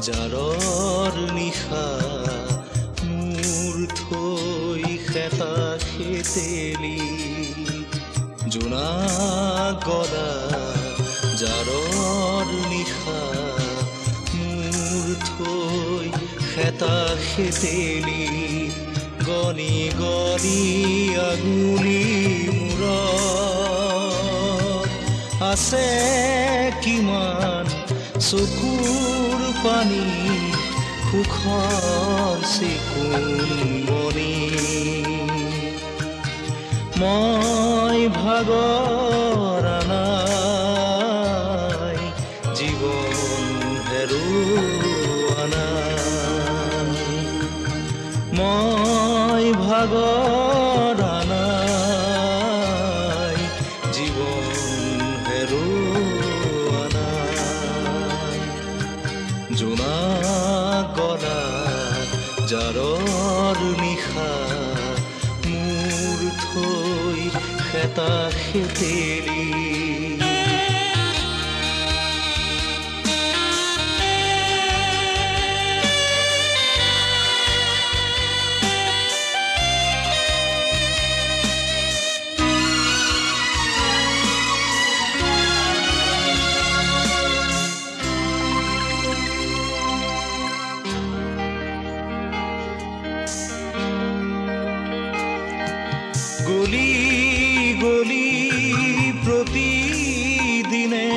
জাৰৰ নিশা মোৰ থৈ খেতা খেতেলি জোনা গলা জাৰৰ নিশা মোৰ থৈ খেতা খেতেলি গনি গনি আগুলি মূৰত আছে কিমান চকুৰ পানী সুখৰ চিকুণ মনি মই ভাগৰ নাই জীৱন হেৰুৱা নাই মই ভাগৰ নাই জীৱন হেৰুৱা নাই জোনা গলা জাৰৰ নিশা মোৰ থৈ খেতা খেতেলি গলি গলি প্ৰতিদিনে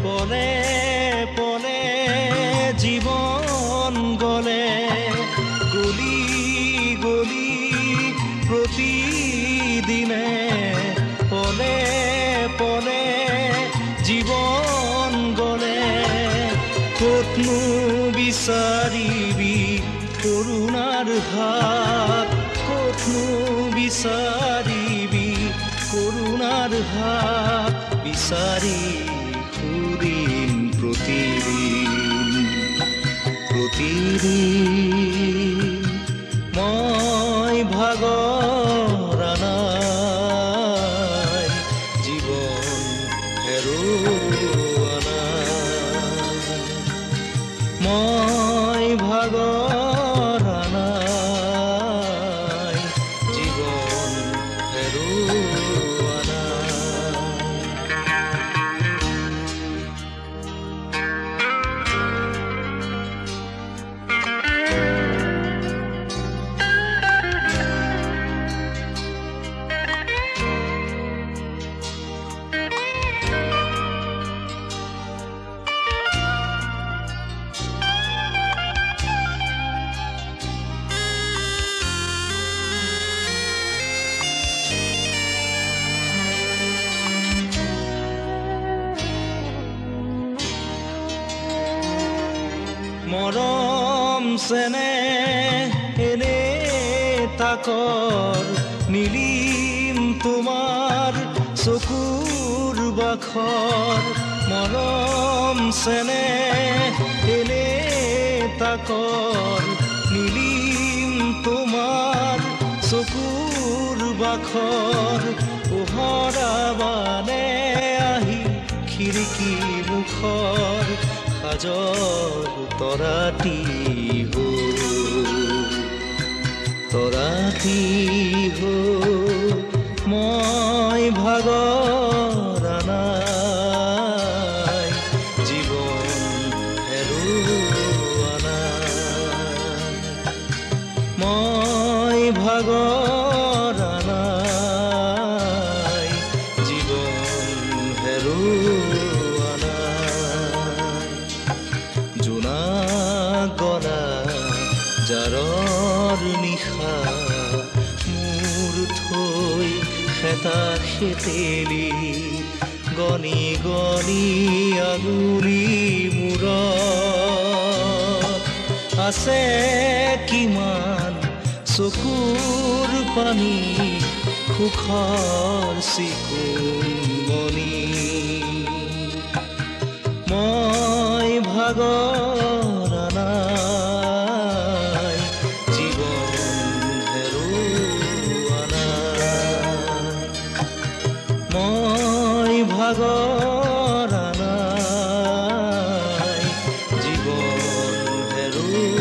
পলে পলে জীৱন গলে গলি গলি প্ৰতিদিনে পলে পলে জীৱন গলে ক'তনো বিচাৰিবি কৰুণাৰ হাত ক'তনো বিচাৰিবি কৰুণাৰ হাত বিচাৰি সুদিন প্ৰতিদিন মই ভাগৰ নাই জীৱন হেৰুৱা নাই মই ভাগৰ নাই জীৱন হেৰুৱা নাই মৰম চেনেহ এনে তাকৰ নিলিম তোমাৰ চকুৰ বাখৰ মৰম চেনেহ এনে তাকৰ নিলিম তোমাৰ চকুৰ বাখৰ পোহৰাবানে আহি খিৰিকী মুখৰ সাজৰ তৰাতি হো মই ভাগৰ নাই জীৱন হেৰুৱা নাই মই ভাগৰ নাই জীৱন হেৰুৱা নাই জোনা গলা জাৰৰ নিশা থৈ খেতা খেতেলি গণি গণি আঙুলি মূৰত আছে কিমান চকুৰ পানী সুখৰ চিকুণমণি মই ভাগৰ নাই জীৱন হেৰুৱা নাই মই ভাগৰ নাই জীৱন হেৰুৱা